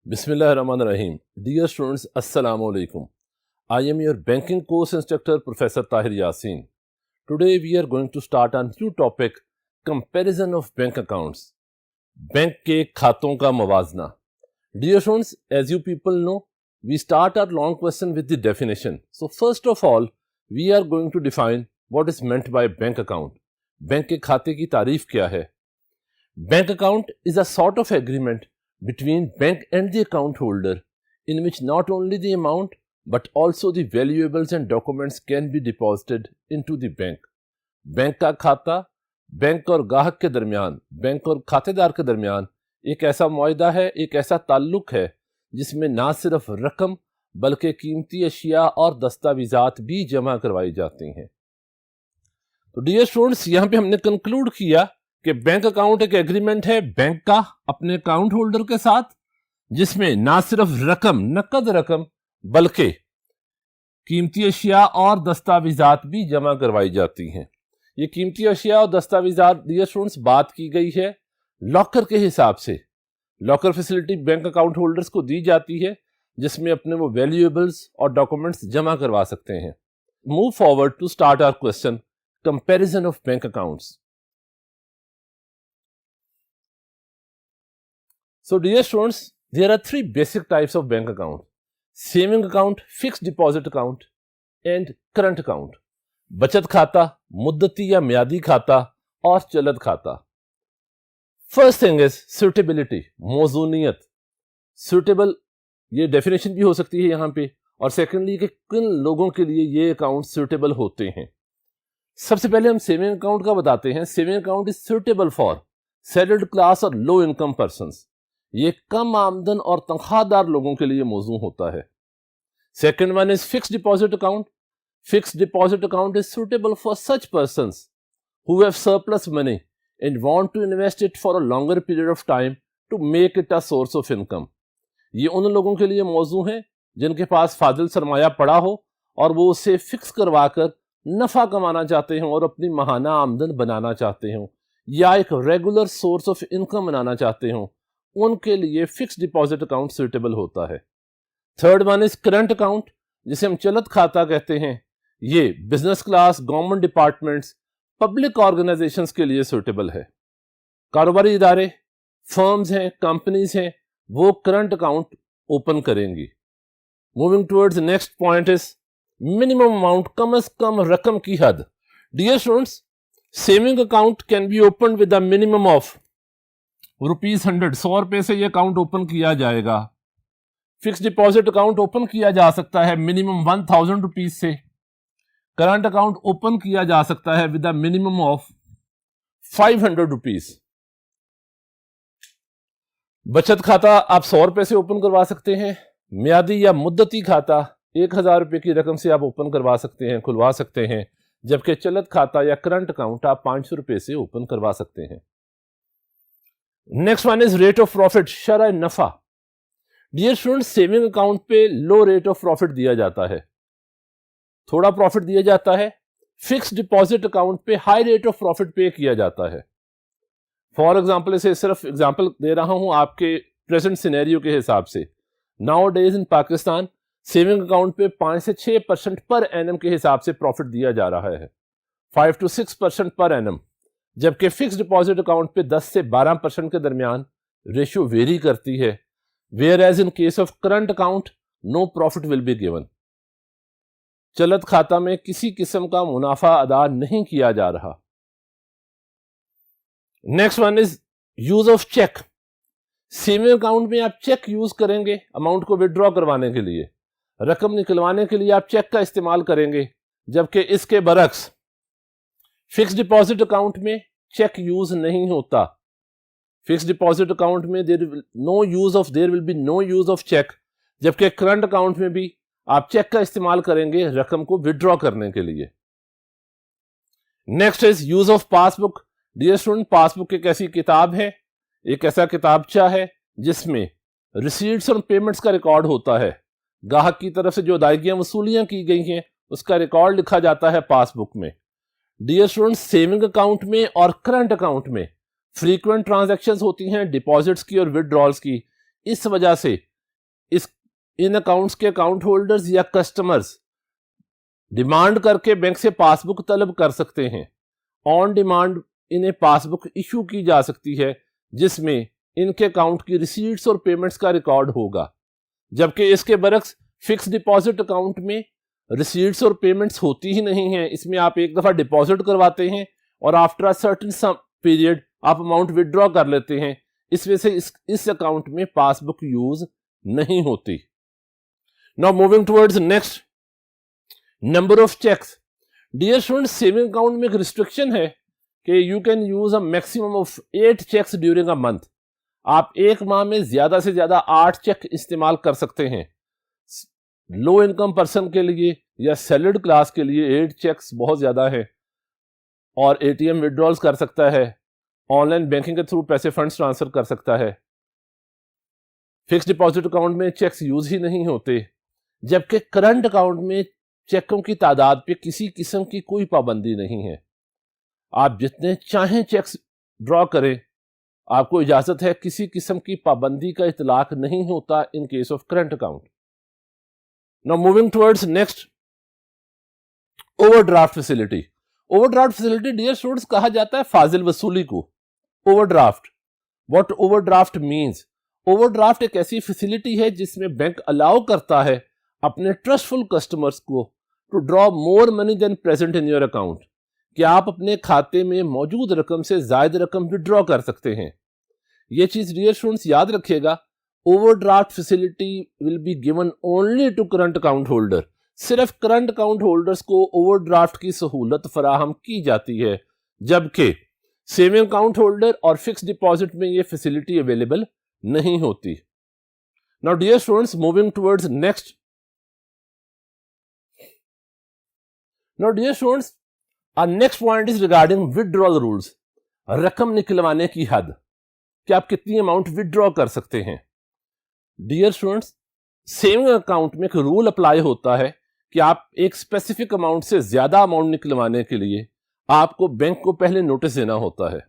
Bismillahirrahmanirrahim. Dear students, Assalamu alaikum. I am your banking course instructor, Professor Tahir Yasin. Today we are going to start a new topic, comparison of bank accounts. Bank के खातों का मवाजना. Dear students, as you people know, we start our long question with the definition. So first of all, we are going to define what is meant by bank account. Bank के खाते की तारीफ क्या है? Bank account is a sort of agreement between bank and the account holder in which not only the amount but also the valuables and documents can be deposited into the bank. Bank का खाता bank और गाहक के दरमियान, bank और खातेदार के दरमियान एक ऐसा मुआहदा है, एक ऐसा ताल्लुक है जिसमें ना सिर्फ रकम बल्कि कीमती अशिया और दस्तावेजात भी जमा करवाई जाती हैं. तो डियर स्टूडेंट्स, यहाँ पे हमने कंक्लूड किया कि बैंक अकाउंट एक एग्रीमेंट है बैंक का अपने अकाउंट होल्डर के साथ, जिसमें ना सिर्फ रकम, नकद रकम, बल्कि कीमती अशिया और दस्तावेजात भी जमा करवाई जाती हैं. ये कीमती अशिया और दस्तावेजात डियर स्टूडेंट्स बात की गई है लॉकर के हिसाब से. Locker facility bank account holders को दी जाती है जिसमें अपने वो वैल्यूएबल्स और डॉक्यूमेंट्स जमा करवा सकते हैं. Move forward to start our question, comparison of bank accounts. So dear students, there are three basic types of bank account: saving account, fixed deposit account and current account. बचत खाता, मुद्दती या म्यादी खाता और चलत खाता. First thing is suitability, मौजूनियत. Suitable ये definition भी हो सकती है यहाँ पे, और सेकेंडली कि किन लोगों के लिए ये अकाउंट सुटेबल होते हैं. सबसे पहले हम सेविंग अकाउंट का बताते हैं. Saving account is suitable for salaried class और लो इनकम पर्सन्स. ये कम आमदन और तनख्वाहदार लोगों के लिए मौजू होता है. Second one is fixed deposit account. Fixed deposit account is suitable for such persons who have surplus money and want to invest it for a longer period of time to make it a source of income. ये उन लोगों के लिए मौजू है जिनके पास फाजिल सरमाया पड़ा हो और वो उसे फिक्स करवा कर नफा कमाना चाहते हों और अपनी माहाना आमदन बनाना चाहते हों, या एक रेगुलर सोर्स ऑफ इनकम बनाना चाहते हों, उनके लिए फिक्स्ड डिपॉजिट अकाउंट सुटेबल होता है. Third one is current account, जिसे हम चलत खाता कहते हैं. ये business class, government departments, public organisations के लिए सुटेबल है. कारोबारी इदारे, फर्म्स हैं, कंपनीज हैं, वो करंट अकाउंट ओपन करेंगी. Moving towards next point is minimum amount, कम से कम रकम की हद. Dear students, saving account can be open with the minimum of ₹100. 100 रुपए से ये अकाउंट ओपन किया जाएगा. फिक्स डिपॉजिट अकाउंट ओपन किया जा सकता है मिनिमम 1000 रुपीज से. करंट अकाउंट ओपन किया जा सकता है with a minimum of 500 rupees. बचत खाता आप 100 रुपए से ओपन करवा सकते हैं. म्यादी या मुद्दती खाता 1000 रुपए की रकम से आप ओपन करवा सकते हैं, खुलवा सकते हैं, जबकि चलत खाता या करंट अकाउंट आप 500 रुपए से ओपन करवा सकते हैं. Next one is rate of profit, शरह नफा. डियर स्टूडेंट, सेविंग अकाउंट पे लो रेट ऑफ प्रॉफिट दिया जाता है, थोड़ा प्रॉफिट दिया जाता है. फिक्स डिपॉजिट अकाउंट पे हाई रेट ऑफ प्रॉफिट पे किया जाता है. फॉर एग्जांपल, इसे सिर्फ एग्जांपल दे रहा हूं आपके प्रेजेंट सिनेरियो के हिसाब से. Now days in Pakistan saving account पे 5 से 6% पर एनम के हिसाब से प्रॉफिट दिया जा रहा है, 5 to 6% पर एनम, जबकि फिक्स डिपॉजिट अकाउंट पे 10 से 12% के दरमियान रेशियो वेरी करती है. Whereas in case of current account no profit will be given. चलत खाता में किसी किस्म का मुनाफा अदा नहीं किया जा रहा. Next one is use of cheque. Saving account में आप चेक यूज करेंगे अमाउंट को विड्रॉ करवाने के लिए, रकम निकलवाने के लिए आप चेक का इस्तेमाल करेंगे, जबकि इसके बरक्स फिक्स डिपॉजिट अकाउंट में चेक यूज नहीं होता. फिक्स डिपॉजिट अकाउंट में there will be no use of cheque, जबकि करंट अकाउंट में भी आप चेक का इस्तेमाल करेंगे रकम को विड्रॉ करने के लिए. Next is use of passbook. Dear student, passbook एक ऐसी किताब है, एक ऐसा किताबचा है जिसमें रिसीट्स और पेमेंट्स का रिकॉर्ड होता है. गाहक की तरफ से जो अदायगियां वसूलियां की गई हैं उसका रिकॉर्ड लिखा जाता है पासबुक में. डियर स्टूडेंट्स, सेविंग अकाउंट में और करंट अकाउंट में फ्रीक्वेंट ट्रांजैक्शंस होती हैं डिपॉजिट्स की और विड्रॉल्स की. इस वजह से इस इन अकाउंट्स के अकाउंट होल्डर्स या कस्टमर्स डिमांड करके बैंक से पासबुक तलब कर सकते हैं। ऑन डिमांड इन्हें पासबुक इशू की जा सकती है जिसमें इनके अकाउंट की रिसीट्स और पेमेंट्स का रिकॉर्ड होगा, जबकि इसके बरक्स फिक्स डिपॉजिट अकाउंट में रिसीट्स और पेमेंट्स होती ही नहीं है। इसमें आप एक दफा डिपॉजिट करवाते हैं और after a certain some period आप अमाउंट विड्रॉ कर लेते हैं। इस वजह से इस अकाउंट में पासबुक यूज नहीं होती। Now moving towards next, number of cheques. Dear students, saving account में एक रिस्ट्रिक्शन है कि you can use a maximum of 8 cheques during a month. आप एक माह में ज्यादा से ज्यादा 8 चेक इस्तेमाल कर सकते हैं। लो इनकम पर्सन के लिए या सैलरीड क्लास के लिए 8 चेक्स बहुत ज्यादा है। और एटीएम विड्रॉल्स कर सकता है, ऑनलाइन बैंकिंग के थ्रू पैसे फंड्स ट्रांसफर कर सकता है। फिक्स डिपॉजिट अकाउंट में चेक्स यूज ही नहीं होते, जबकि करंट अकाउंट में चेकों की तादाद पे किसी किस्म की कोई पाबंदी नहीं है। आप जितने चाहें चेक्स ड्रॉ करें, आपको इजाजत है, किसी किस्म की पाबंदी का इतलाक नहीं होता in case of current account. Now moving towards next, overdraft facility. Overdraft facility dear students कहा जाता है फाजिल वसूली को। Overdraft, what overdraft means? Overdraft एक ऐसी फैसिलिटी है जिसमें बैंक अलाउ करता है अपने ट्रस्टफुल कस्टमर्स को to draw more money than present in your account, कि आप अपने खाते में मौजूद रकम से ज्यादा रकम विड्रॉ कर सकते हैं। ये चीज डियर स्टूडेंट्स याद रखिएगा, overdraft facility will be given only to current account holder. सिर्फ करंट अकाउंट होल्डर्स को ओवरड्राफ्ट की सहूलत फराहम की जाती है, जबकि सेविंग अकाउंट होल्डर और फिक्स डिपॉजिट में ये फैसिलिटी अवेलेबल नहीं होती। Now dear students, moving towards next. Now dear students, our next point is regarding withdrawal rules। रकम निकलवाने की हद, कि आप कितनी अमाउंट विड्रॉ कर सकते हैं। डियर स्टूडेंट्स, सेविंग अकाउंट में एक रूल अप्लाई होता है कि आप एक स्पेसिफिक अमाउंट से ज्यादा अमाउंट निकलवाने के लिए आपको बैंक को पहले नोटिस देना होता है।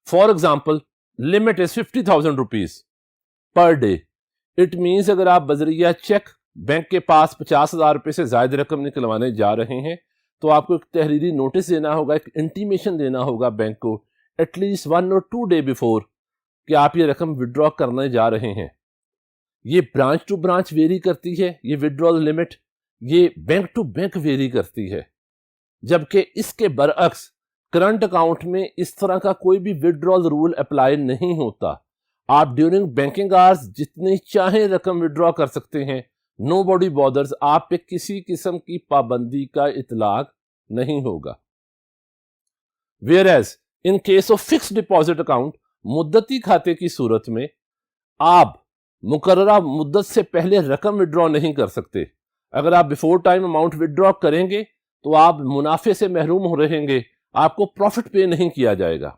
For example, limit is 50,000 rupees per day. It means अगर आप बजरिया चेक बैंक के पास 50,000 रुपए से ज्यादा रकम निकलवाने जा रहे हैं तो आपको एक तहरीरी नोटिस देना होगा, एक इंटीमेशन देना होगा बैंक को एटलीस्ट 1 और 2 डे बिफोर कि आप ये रकम विड्रॉ करने जा रहे हैं। ये ब्रांच टू ब्रांच वेरी करती है, ये विड्रॉल लिमिट, ये बैंक टू बैंक वेरी करती है, जबकि इसके बरअक्स करंट अकाउंट में इस तरह का कोई भी विड्रॉल रूल अप्लाई नहीं होता। आप ड्यूरिंग बैंकिंग आवर्स जितनी चाहे रकम विड्रॉ कर सकते हैं, नोबॉडी बॉदर्स, आप पे किसी किस्म की पाबंदी का इतलाक नहीं होगा। Whereas in case of fix deposit account, मुद्दती खाते की सूरत में आप मुकर्ररा मुद्दत से पहले रकम विड्रॉ नहीं कर सकते। अगर आप बिफोर टाइम अमाउंट विड्रॉ करेंगे तो आप मुनाफे से महरूम हो रहेंगे, आपको प्रॉफिट पे नहीं किया जाएगा।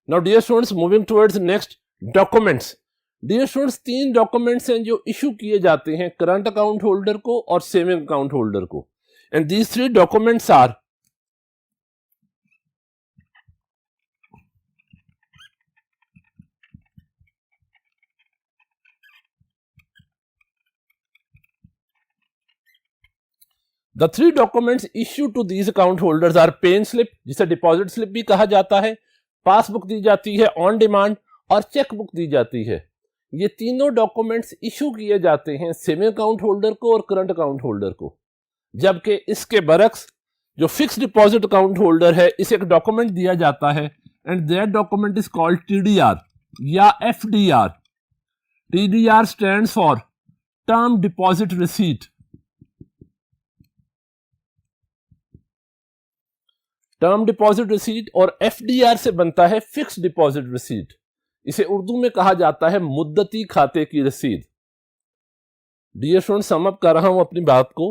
Now dear students, moving towards next, documents. Dear students, 3 documents हैं जो इशू किए जाते हैं करंट अकाउंट होल्डर को और सेविंग अकाउंट होल्डर को, and these 3 documents are the 3 documents issue to these account holders are pay in slip, जिसे deposit slip भी कहा जाता है, पासबुक दी जाती है ऑन डिमांड, और चेक बुक दी जाती है। ये तीनों डॉक्यूमेंट्स इशू किए जाते हैं सेविंग अकाउंट होल्डर को और करंट अकाउंट होल्डर को, जबकि इसके बरक्स जो फिक्स डिपॉजिट अकाउंट होल्डर है इसे एक डॉक्यूमेंट दिया जाता है, and that document is called TDR या FDR. TDR stands for term deposit receipt. Term deposit receipt और एफडीआर से बनता है फिक्स डिपॉजिट रिसीट। इसे उर्दू में कहा जाता है मुद्दती खाते की रसीद। डियर स्टूडेंट, सम अप कर रहा हूं अपनी बात को।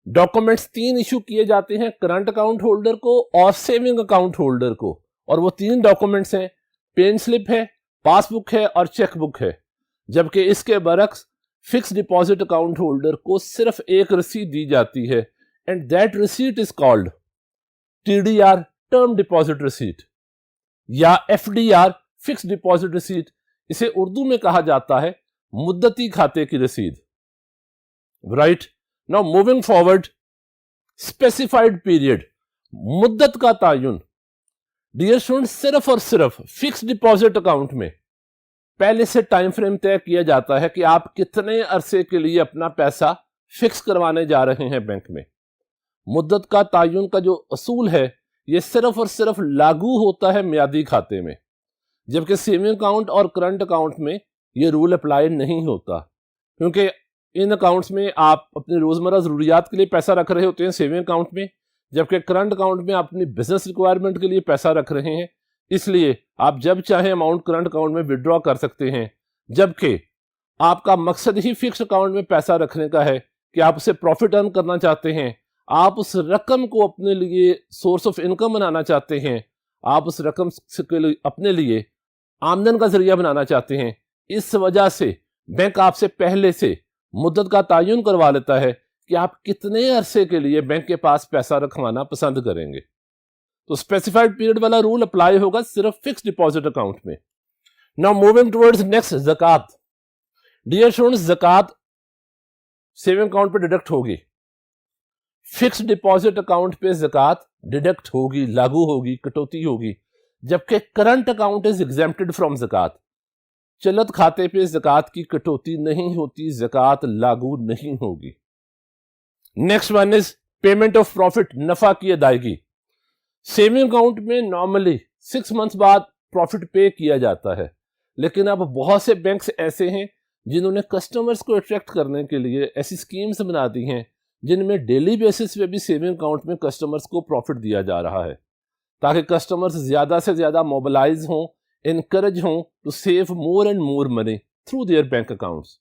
डॉक्यूमेंट्स 3 इशू किए जाते हैं करंट अकाउंट होल्डर को और सेविंग अकाउंट होल्डर को, और वो 3 डॉक्यूमेंट्स हैं, पेन स्लिप है, पासबुक है और चेक बुक है, जबकि इसके बरक्स फिक्स डिपॉजिट अकाउंट होल्डर को सिर्फ एक रसीद दी जाती है, and that receipt is called TDR term deposit receipt या एफडीआर फिक्स डिपॉजिट रिसीट। इसे उर्दू में कहा जाता है मुद्दती खाते की रसीद, right. Now moving forward, specified period, मुद्दत का तायुन। डियर स्टूडेंट, सिर्फ और सिर्फ फिक्स डिपॉजिट अकाउंट में पहले से टाइम फ्रेम तय किया जाता है कि आप कितने अरसे के लिए अपना पैसा फिक्स करवाने जा रहे हैं बैंक में। मुद्दत का तायुन का जो असूल है ये सिर्फ और सिर्फ लागू होता है मियादी खाते में, जबकि सेविंग अकाउंट और करंट अकाउंट में ये रूल अप्लाई नहीं होता, क्योंकि इन अकाउंट्स में आप अपनी रोजमर्रा जरूरियात के लिए पैसा रख रहे होते हैं सेविंग अकाउंट में, जबकि करंट अकाउंट में आप अपनी बिजनेस रिक्वायरमेंट के लिए पैसा रख रहे हैं। इसलिए आप जब चाहें अमाउंट करंट अकाउंट में विड्रॉ कर सकते हैं, जबकि आपका मकसद ही फिक्स अकाउंट में पैसा रखने का है कि आप उसे प्रॉफिट अर्न करना चाहते हैं, आप उस रकम को अपने लिए सोर्स ऑफ इनकम बनाना चाहते हैं, आप उस रकम के लिए अपने लिए आमदन का जरिया बनाना चाहते हैं। इस वजह से बैंक आपसे पहले से मुद्दत का तायुन करवा लेता है कि आप कितने अरसे के लिए बैंक के पास पैसा रखवाना पसंद करेंगे। तो स्पेसिफाइड पीरियड वाला रूल अप्लाई होगा सिर्फ फिक्स डिपॉजिट अकाउंट में। नाउ मूविंग टुवर्ड्स नेक्स्ट, ज़कात। डियर स्टूडेंट्स, ज़कात सेविंग अकाउंट पे डिडक्ट होगी, फिक्स डिपॉजिट अकाउंट पे ज़कात डिडक्ट होगी, लागू होगी, कटौती होगी, जबकि current account is exempted from ज़कात। चलत खाते पे ज़कात की कटौती नहीं होती, ज़कात लागू नहीं होगी। Next one is payment of profit, नफा की अदायगी। सेविंग अकाउंट में नॉर्मली 6 मंथ्स बाद प्रॉफिट पे किया जाता है, लेकिन अब बहुत से बैंक्स ऐसे हैं जिन्होंने कस्टमर्स को अट्रैक्ट करने के लिए ऐसी स्कीम्स बना दी हैं जिनमें डेली बेसिस पे भी सेविंग अकाउंट में कस्टमर्स को प्रॉफिट दिया जा रहा है, ताकि कस्टमर्स ज्यादा से ज्यादा मोबिलाइज हों, इनकरेज हों to save more and more money through their bank accounts.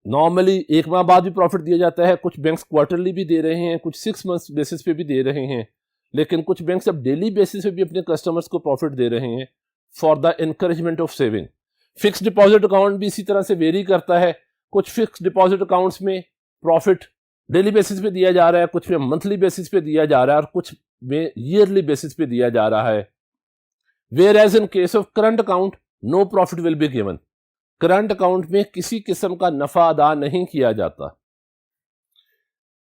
Normally 1 माह बाद भी प्रॉफिट दिया जाता है, कुछ बैंक्स क्वार्टरली भी दे रहे हैं, कुछ 6 मंथ्स बेसिस पे भी दे रहे हैं, लेकिन कुछ बैंक्स अब डेली बेसिस पे भी अपने कस्टमर्स को प्रॉफिट दे रहे हैं for the encouragement of saving. Fix deposit account भी इसी तरह से वेरी करता है, कुछ फिक्स डिपॉजिट अकाउंट्स में प्रॉफिट डेली बेसिस पे दिया जा रहा है, कुछ में मंथली बेसिस पे दिया जा रहा है, और कुछ में ईयरली बेसिस पे दिया जा रहा है। Whereas in case of current account no profit will be given, current account में किसी किस्म का नफा अदा नहीं किया जाता।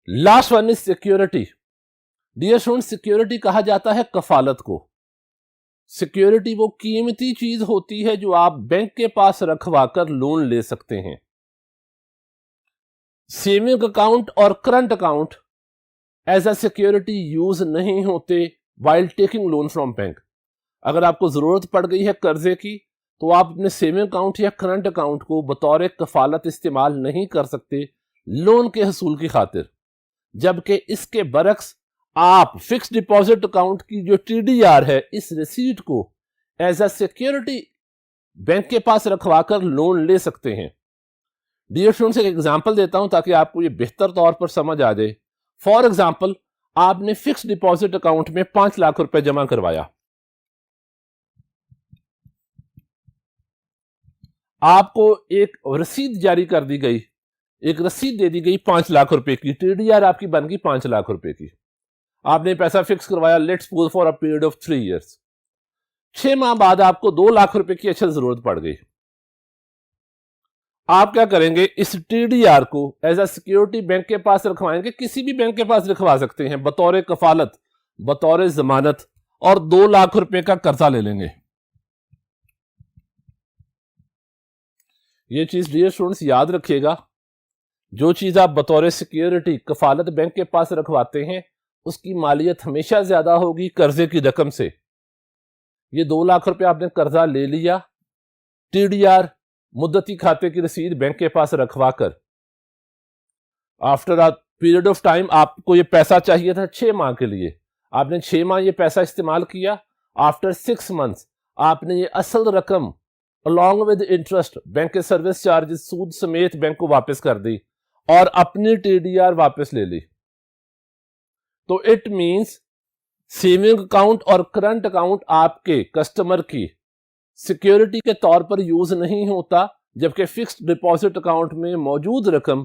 Last one is security. Dear students, security कहा जाता है कफालत को। सिक्योरिटी वो कीमती चीज होती है जो आप बैंक के पास रखवाकर लोन ले सकते हैं। सेविंग अकाउंट और current account as a security use नहीं होते while taking loan from bank. अगर आपको जरूरत पड़ गई है कर्जे की तो आप अपने सेविंग अकाउंट या करंट अकाउंट को बतौर कफालत इस्तेमाल नहीं कर सकते लोन के हसूल की खातिर, जबकि इसके बरक्स आप फिक्स डिपॉजिट अकाउंट की जो TDR है इस रिसीट को एज अ सिक्योरिटी बैंक के पास रखवाकर लोन ले सकते हैं। डियर स्टूडेंट्स, एक एग्जांपल देता हूं ताकि आपको ये बेहतर तौर पर समझ आ जाए। फॉर एग्जांपल, आपने फिक्स डिपॉजिट अकाउंट में 5 लाख रुपए जमा करवाया, आपको एक रसीद जारी कर दी गई, एक रसीद दे दी गई 5 लाख रुपए की, TDR आपकी बन गई 5 लाख रुपए की। आपने पैसा फिक्स करवाया, let's suppose for a period of 3 years. 6 माह बाद आपको 2 लाख रुपए की अच्छा जरूरत पड़ गई। आप क्या करेंगे, इस TDR को एज अ सिक्योरिटी बैंक के पास रखवाएंगे, किसी भी बैंक के पास रखवा सकते हैं बतौर कफालत, बतौर जमानत, और 2 लाख रुपए का कर्जा ले लेंगे। ये चीज डियर स्टूडेंट्स याद रखिएगा, जो चीज आप बतौर सिक्योरिटी कफालत बैंक के पास रखवाते हैं उसकी मालियत हमेशा ज्यादा होगी कर्जे की रकम से। ये 2 लाख रुपए आपने कर्जा ले लिया, TDR मुद्दती खाते की रसीद बैंक के पास रखवाकर, after a period of time आपको ये पैसा चाहिए था 6 माह के लिए, आपने 6 माह ये पैसा इस्तेमाल किया। आफ्टर 6 मंथ्स आपने ये असल रकम अलॉन्ग विद इंटरेस्ट, बैंक के सर्विस चार्जेस, सूद समेत बैंक को वापस कर दी और अपनी TDR वापस ले ली। तो इट मींस सेविंग अकाउंट और करंट अकाउंट आपके कस्टमर की सिक्योरिटी के तौर पर यूज नहीं होता, जबकि फिक्स्ड डिपॉजिट अकाउंट में मौजूद रकम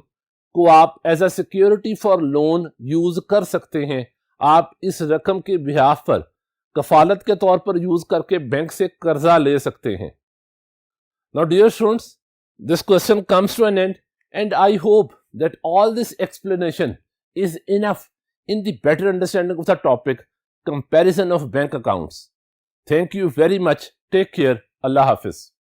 को आप as a security for loan use कर सकते हैं। आप इस रकम के बिहाफ पर कफालत के तौर पर यूज करके बैंक से कर्जा ले सकते हैं। Now dear students, this question comes to an end, and I hope that all this explanation is enough in the better understanding of the topic comparison of bank accounts. Thank you very much. Take care. Allah Hafiz.